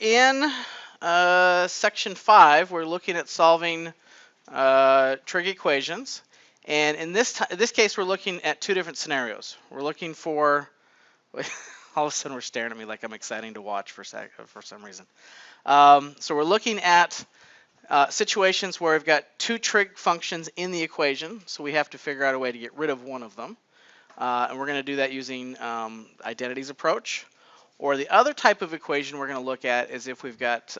in section 5, we're looking at solving trig equations. And in this case, we're looking at two different scenarios. We're looking for, all of a sudden we're staring at me like I'm exciting to watch for some reason. So we're looking at situations where we've got two trig functions in the equation, so we have to figure out a way to get rid of one of them. And we're going to do that using identities approach. Or the other type of equation we're going to look at is if we've got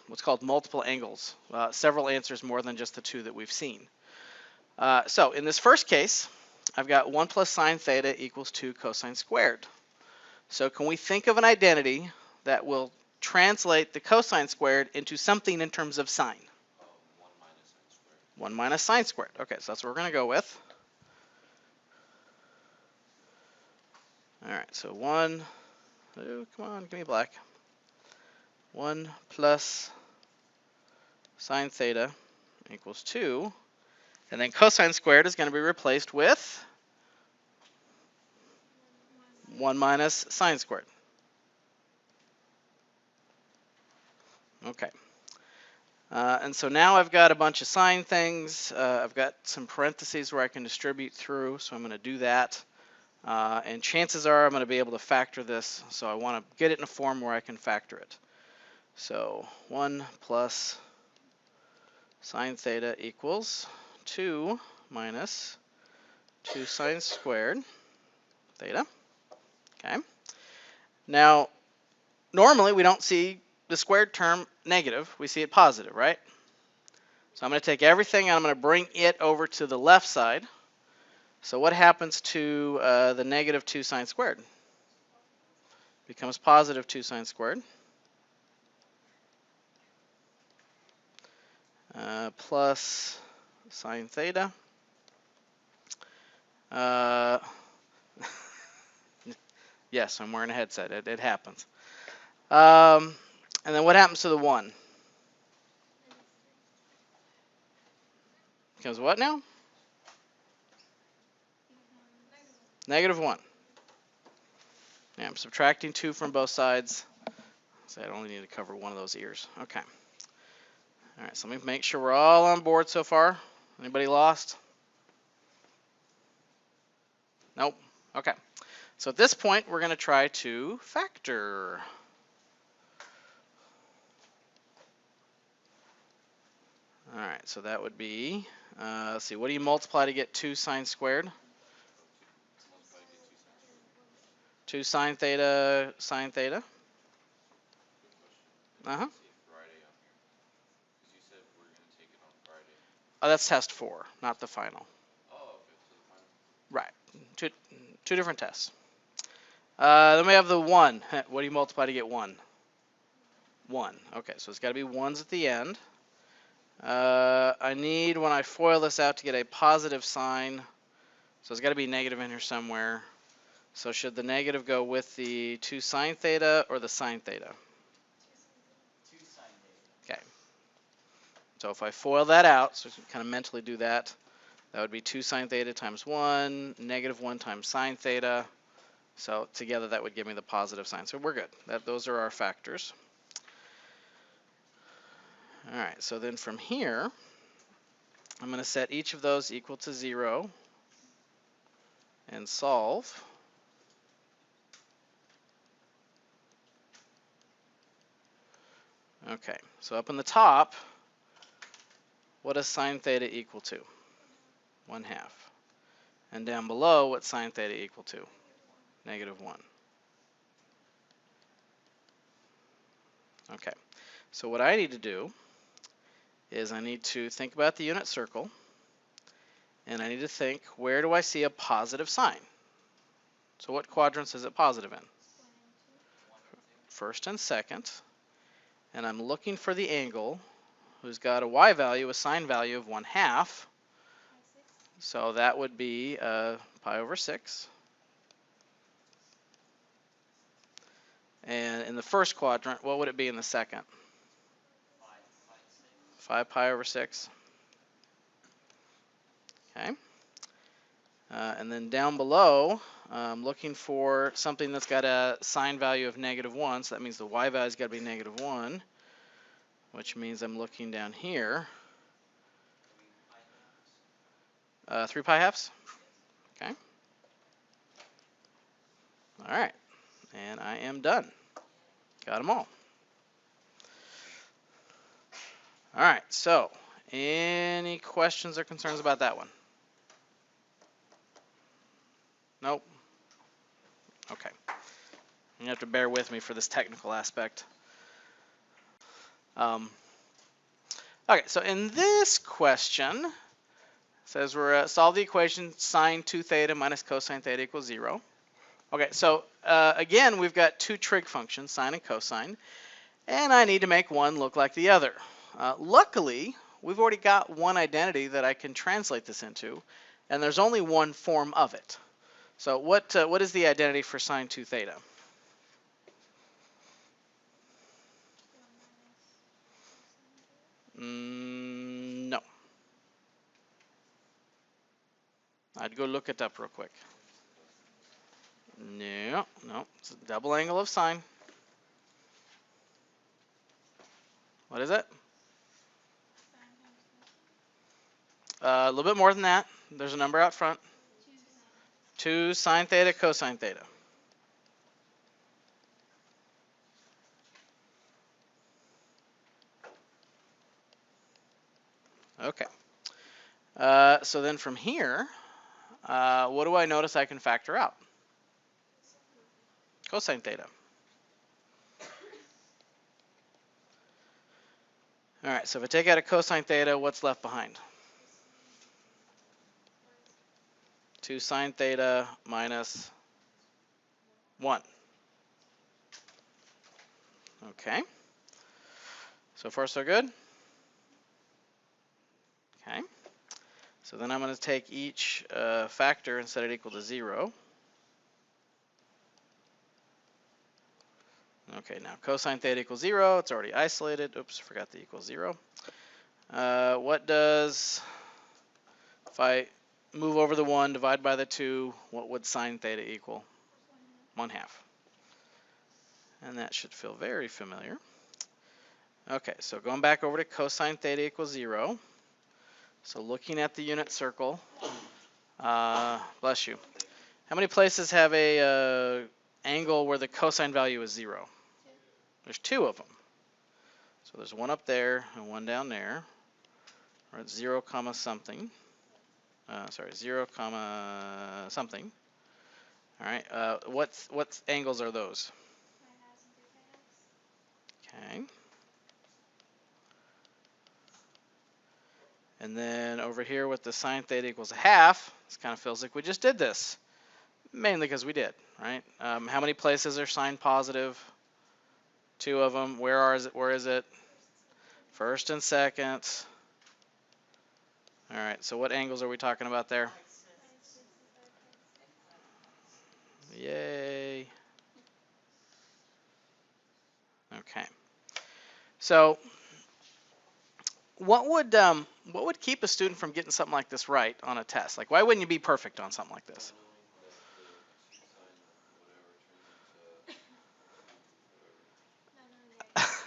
what's called multiple angles, several answers more than just the two that we've seen. So in this first case, I've got 1 plus sine theta equals 2 cosine squared. So can we think of an identity that will translate the cosine squared into something in terms of sine? 1 minus sine squared. Okay, so that's what we're going to go with. All right, so 1, oh, come on, give me black. 1 plus sine theta equals 2. And then cosine squared is going to be replaced with 1 minus sine squared. Okay. And so now I've got a bunch of sine things. I've got some parentheses where I can distribute through, so I'm going to do that. And chances are I'm going to be able to factor this, so I want to get it in a form where I can factor it. So 1 plus sine theta equals 2 minus 2 sine squared theta. Okay. Now, normally we don't see the squared term negative. We see it positive, right? So I'm going to take everything and I'm going to bring it over to the left side. So what happens to the negative 2 sine squared? Becomes positive 2 sine squared. Plus sine theta. Yes, I'm wearing a headset. It happens. And then what happens to the 1? Becomes what now? Negative 1. Yeah, I'm subtracting 2 from both sides. So I only need to cover one of those ears. Okay. All right, so let me make sure we're all on board so far. Anybody lost? Nope. Okay. So at this point, we're going to try to factor. All right, so that would be, let's see, what do you multiply to get 2 sine squared? 2 sine theta, sine theta. Uh-huh. Oh, that's test 4, not the final. Right. Two different tests. Then we have the 1. What do you multiply to get 1? 1. Okay, so it's got to be 1s at the end. I need, when I FOIL this out, to get a positive sign. So it's got to be negative in here somewhere. So should the negative go with the 2 sine theta or the sine theta? 2 sine theta. Okay. So if I FOIL that out, so kind of mentally do that, that would be 2 sine theta times 1, negative 1 times sine theta. So together that would give me the positive sign. So we're good. Those are our factors. All right, so then from here, I'm going to set each of those equal to 0 and solve. Okay, so up in the top, what does sine theta equal to? 1/2. And down below, what's sine theta equal to? Negative 1. Okay, so what I need to do is I need to think about the unit circle, and I need to think, where do I see a positive sign? So what quadrants is it positive in? First and second. And I'm looking for the angle who's got a y value, a sine value of 1/2. So that would be pi over 6. And in the first quadrant, what would it be in the second? 5 pi over 6. Okay. And then down below, I'm looking for something that's got a sine value of -1, so that means the y value's got to be -1, which means I'm looking down here. 3 pi halves. Okay. All right, and I am done. Got them all. All right, so any questions or concerns about that one? Nope. Okay. You have to bear with me for this technical aspect. Okay, so in this question, it says we're solve the equation sine 2 theta minus cosine theta equals 0. Okay, so again, we've got two trig functions, sine and cosine, and I need to make one look like the other. Luckily, we've already got one identity that I can translate this into, and there's only one form of it. So what is the identity for sine 2 theta? No. I'd go look it up real quick. No, it's a double angle of sine. What is it? A little bit more than that. There's a number out front. 2 sine theta cosine theta. Okay. So then from here, what do I notice I can factor out? Cosine theta. All right, so if I take out a cosine theta, what's left behind? 2 sine theta minus 1. Okay. So far, so good? Okay. So then I'm going to take each factor and set it equal to 0. Okay, now cosine theta equals 0. It's already isolated. Oops, forgot the equals 0. What does, if I move over the 1, divide by the 2, what would sine theta equal? 1/2. And that should feel very familiar. Okay, so going back over to cosine theta equals 0. So looking at the unit circle, bless you. How many places have a angle where the cosine value is 0? There's 2 of them. So there's one up there and one down there. Or it's 0 comma something. 0 comma something. All right. What angles are those? Okay. And then over here with the sine theta equals 1/2, this kind of feels like we just did this. Mainly because we did, right? How many places are sine positive? 2 of them. Where is it? First and second. All right, so what angles are we talking about there? Yay. Okay. So what would keep a student from getting something like this right on a test? Like, why wouldn't you be perfect on something like this?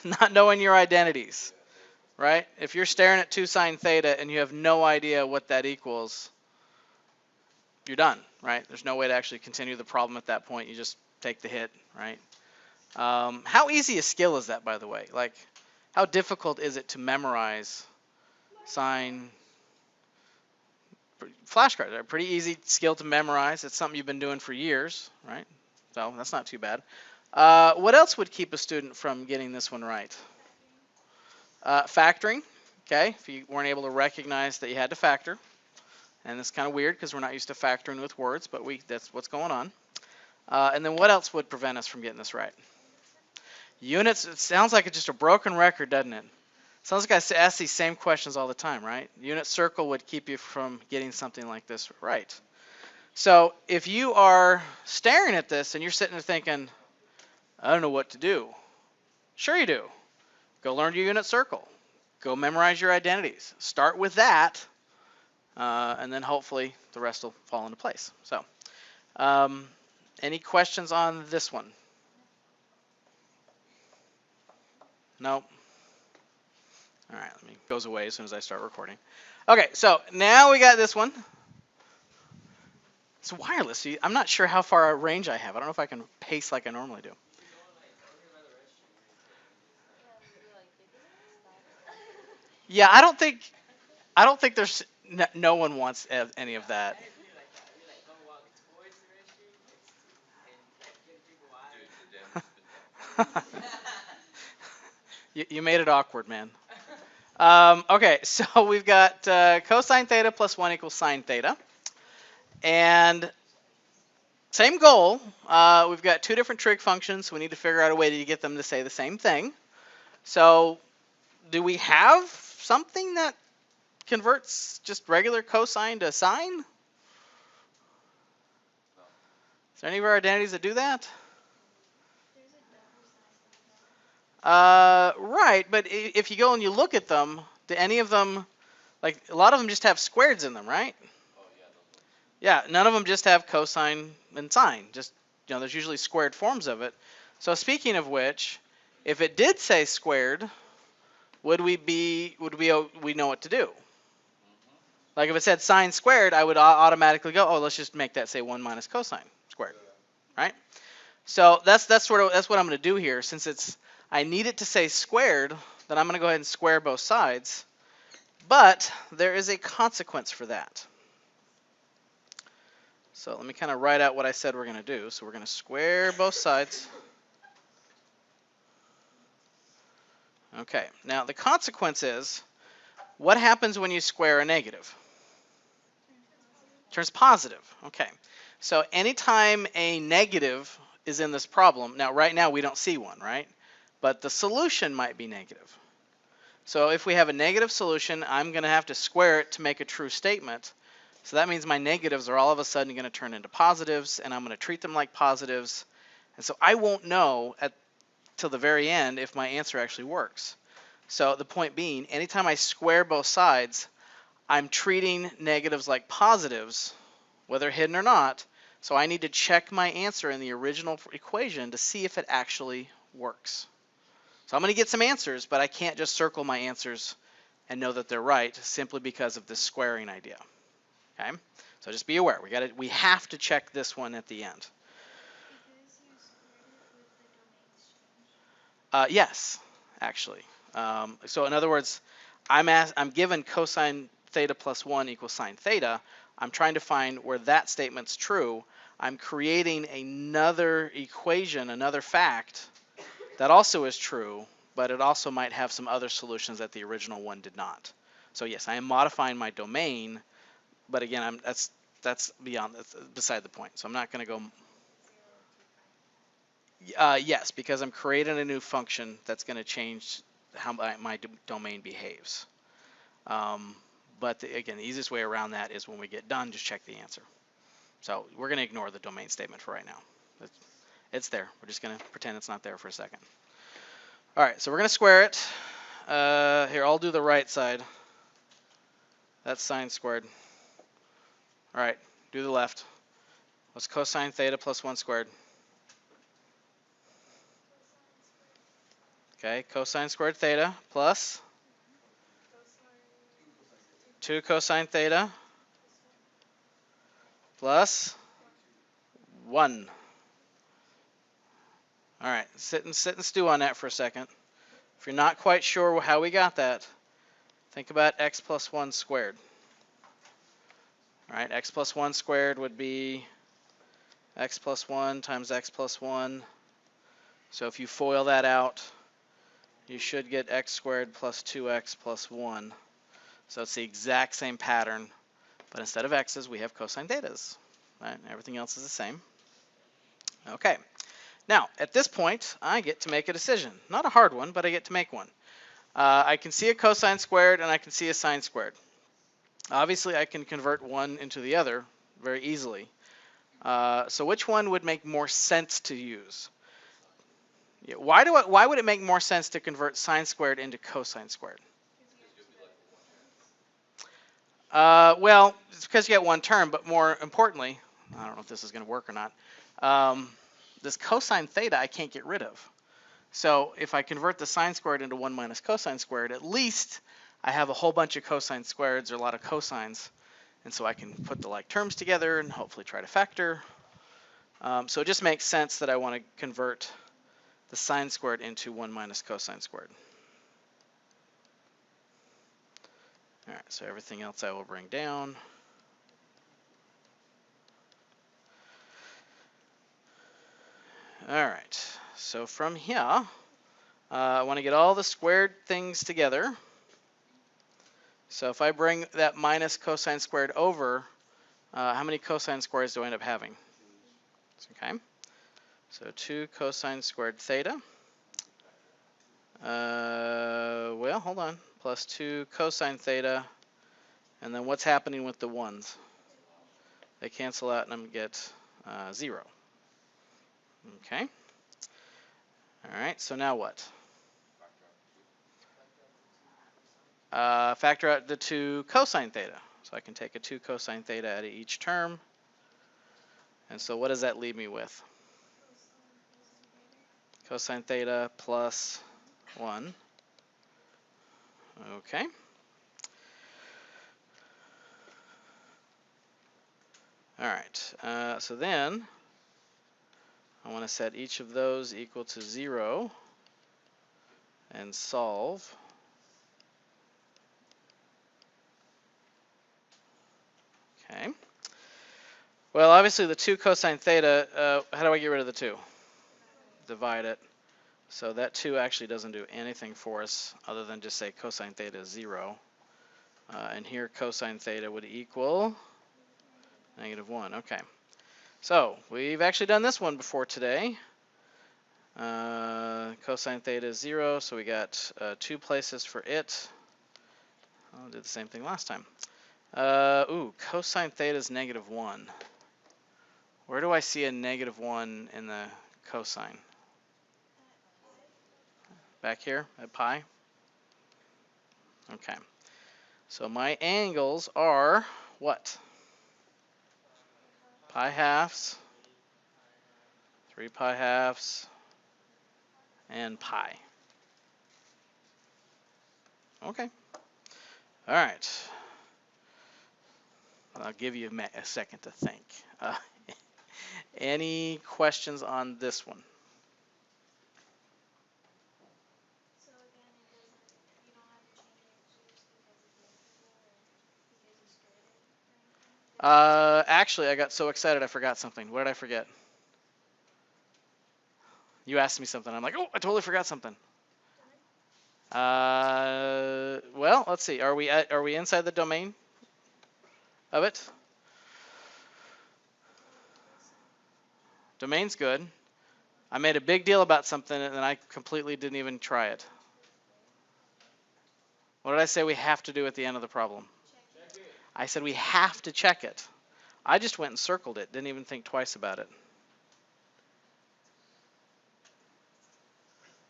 Not knowing your identities, right? If you're staring at 2 sine theta and you have no idea what that equals, you're done, right? There's no way to actually continue the problem at that point. You just take the hit, right? How easy a skill is that, by the way? Like, how difficult is it to memorize sine? Flashcards are a pretty easy skill to memorize. It's something you've been doing for years, right? So that's not too bad. What else would keep a student from getting this one right? Factoring, okay? If you weren't able to recognize that you had to factor. And it's kind of weird because we're not used to factoring with words, but that's what's going on. And then what else would prevent us from getting this right? Units, it sounds like it's just a broken record, doesn't it? Sounds like I ask these same questions all the time, right? Unit circle would keep you from getting something like this right. So if you are staring at this and you're sitting there thinking, I don't know what to do. Sure you do. Go learn your unit circle. Go memorize your identities. Start with that, and then hopefully the rest will fall into place. So Any questions on this one? No. All right, let me goes away as soon as I start recording. Okay, so now we got this one. It's wireless. So I'm not sure how far range I have. I don't know if I can pace like I normally do. Yeah, I don't think there's no one wants any of that. You made it awkward, man. Okay, so we've got cosine theta plus 1 equals sine theta. And same goal. We've got two different trig functions. So we need to figure out a way to get them to say the same thing. So do we have something that converts just regular cosine to sine? Is there any of our identities that do that? Right, but if you go and you look at them, do any of them, like a lot of them just have squareds in them, right? Yeah, none of them just have cosine and sine. Just, there's usually squared forms of it. So speaking of which, if it did say squared, would we know what to do? Like if it said sine squared, I would automatically go, oh, let's just make that say 1 minus cosine squared, right? So that's what I'm going to do here. Since I need it to say squared, then I'm going to go ahead and square both sides. But there is a consequence for that. So let me kind of write out what I said we're going to do. So we're going to square both sides. Okay, now the consequence is, what happens when you square a negative? Turns positive. Okay, so anytime a negative is in this problem, now right now we don't see one, right? But the solution might be negative. So if we have a negative solution, I'm going to have to square it to make a true statement. So that means my negatives are all of a sudden going to turn into positives, and I'm going to treat them like positives. And so I won't know till the very end if my answer actually works. So the point being, anytime I square both sides, I'm treating negatives like positives, whether hidden or not. So I need to check my answer in the original equation to see if it actually works. So I'm going to get some answers, but I can't just circle my answers and know that they're right simply because of this squaring idea. Okay? So just be aware. We have to check this one at the end. Yes, actually. So in other words, I'm given cosine theta plus 1 equals sine theta. I'm trying to find where that statement's true. I'm creating another equation, another fact that also is true, but it also might have some other solutions that the original one did not. So yes, I am modifying my domain, but again, that's beside the point. So I'm not going to go. Yes, because I'm creating a new function that's going to change how my domain behaves. But again, the easiest way around that is when we get done, just check the answer. So we're going to ignore the domain statement for right now. It's there. We're just going to pretend it's not there for a second. All right, so we're going to square it. Here, I'll do the right side. That's sine squared. All right, do the left. What's cosine theta plus 1 squared? Okay, cosine squared theta plus 2 cosine theta plus 1. All right, sit and stew on that for a second. If you're not quite sure how we got that, think about x plus 1 squared. All right, x plus 1 squared would be x plus 1 times x plus 1. So if you FOIL that out, you should get x squared plus 2x plus 1. So it's the exact same pattern, but instead of x's, we have cosine thetas. Right? Everything else is the same. Okay. Now, at this point, I get to make a decision. Not a hard one, but I get to make one. I can see a cosine squared and I can see a sine squared. Obviously, I can convert one into the other very easily. So which one would make more sense to use? Yeah, why would it make more sense to convert sine squared into cosine squared? Well, it's because you get one term, but more importantly, I don't know if this is going to work or not. This cosine theta I can't get rid of. So if I convert the sine squared into 1 minus cosine squared, at least I have a whole bunch of cosine squareds or a lot of cosines. And so I can put the like terms together and hopefully try to factor. So it just makes sense that I want to convert the sine squared into 1 minus cosine squared. All right, so everything else I will bring down. All right, so from here, I want to get all the squared things together. So if I bring that minus cosine squared over, how many cosine squares do I end up having? Okay, so 2 cosine squared theta. Well, hold on. Plus 2 cosine theta. And then what's happening with the ones? They cancel out and I'm going to get 0. Okay. All right, so now what? Factor out the 2 cosine theta. So I can take a 2 cosine theta out of each term. And so what does that leave me with? Cosine theta plus 1. Okay. All right, so then I want to set each of those equal to 0 and solve. Okay. Well, obviously the 2 cosine theta, how do I get rid of the 2? Divide it. So that 2 actually doesn't do anything for us other than just say cosine theta is 0. And here cosine theta would equal -1. Okay. So we've actually done this one before today. Cosine theta is 0, so we got 2 places for it. I'll do the same thing last time. Cosine theta is -1. Where do I see a -1 in the cosine? Back here at pi? Okay. So my angles are what? Pi halves, 3 pi halves, and pi. Okay. All right. I'll give you a second to think. Any questions on this one? So again, you don't have to change it just because of the integral or because you squared it or anything? Actually, I got so excited I forgot something. What did I forget? You asked me something. I'm like, oh, I totally forgot something. Well, let's see. Are we inside the domain of it? Domain's good. I made a big deal about something and then I completely didn't even try it. What did I say we have to do at the end of the problem? Check it. I said we have to check it. I just went and circled it, didn't even think twice about it.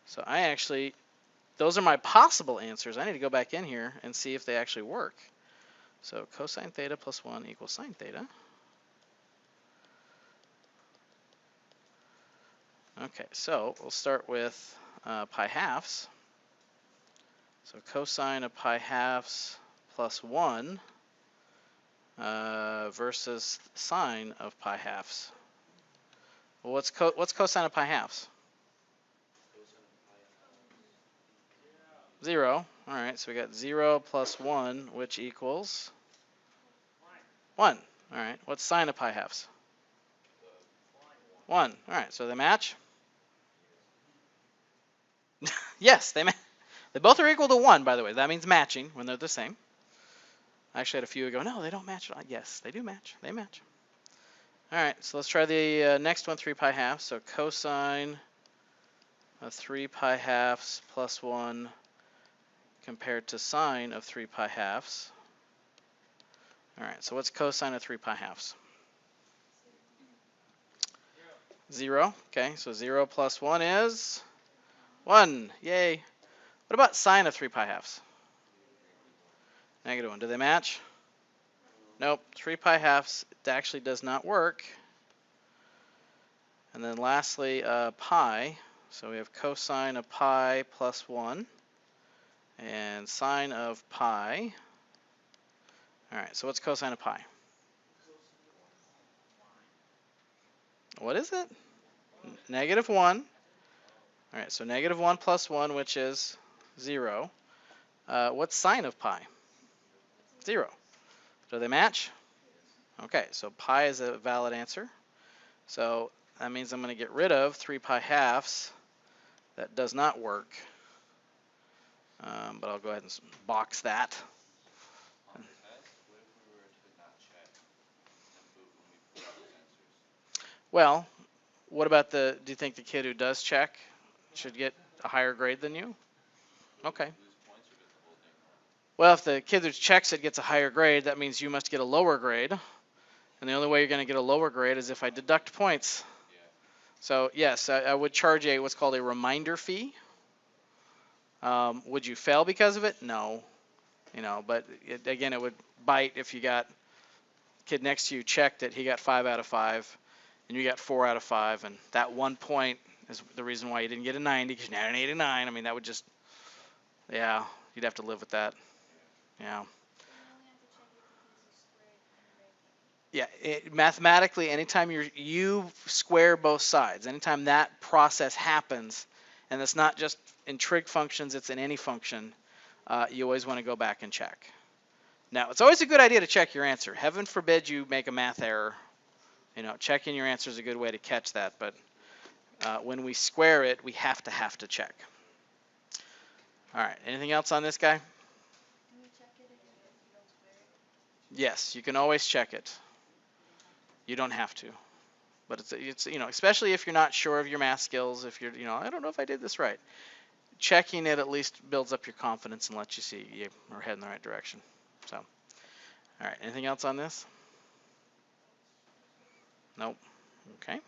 So I actually, those are my possible answers. I need to go back in here and see if they actually work. So cosine theta plus 1 equals sine theta. Okay, so we'll start with pi halves. So cosine of pi halves plus 1 versus sine of pi halves. Well, what's cosine of pi halves? 0. All right, so we got 0 plus 1, which equals 1. All right, what's sine of pi halves? 1. All right, so they match? Yes, they match. They both are equal to 1, by the way. That means matching when they're the same. I actually had a few who go, no, they don't match. Yes, they do match. They match. All right, so let's try the next one, 3 pi halves. So cosine of 3 pi halves plus 1 compared to sine of 3 pi halves. All right, so what's cosine of 3 pi halves? 0. Okay, so 0 plus 1 is 1. Yay. What about sine of 3 pi halves? -1. Do they match? Nope, 3 pi halves it actually does not work. And then lastly, pi. So we have cosine of pi plus 1 and sine of pi. All right, so what's cosine of pi? What is it? Negative 1. All right, so negative 1 plus 1, which is 0. What's sine of pi? 0. Do they match? Okay, so pi is a valid answer. So that means I'm going to get rid of 3 pi halves. That does not work. But I'll go ahead and box that. On the test, what if we were to not check and when we put those answers? Well, what about do you think the kid who does check should get a higher grade than you? Okay. Lose points or get the whole thing wrong? Well, if the kid who checks it gets a higher grade, that means you must get a lower grade. And the only way you're going to get a lower grade is if I deduct points. Yeah. So yes, I would charge what's called a reminder fee. Would you fail because of it? No. But again, it would bite if you got kid next to you checked it, he got 5 out of 5, and you got 4 out of 5, and that 1 point is the reason why you didn't get a 90 because you had an 89. I mean, that would just, yeah, you'd have to live with that. Yeah. So you only have to check it because you squared and right. Yeah, mathematically, anytime you square both sides, anytime that process happens, and it's not just in trig functions, it's in any function, you always want to go back and check. Now, it's always a good idea to check your answer. Heaven forbid you make a math error. Checking your answer is a good way to catch that, but when we square it, we have to check. All right, anything else on this guy? Can you check it if you don't square it? Yes, you can always check it. You don't have to. But it's especially if you're not sure of your math skills, if you're, I don't know if I did this right. Checking it at least builds up your confidence and lets you see you are heading in the right direction. So, all right, anything else on this? Nope. Okay.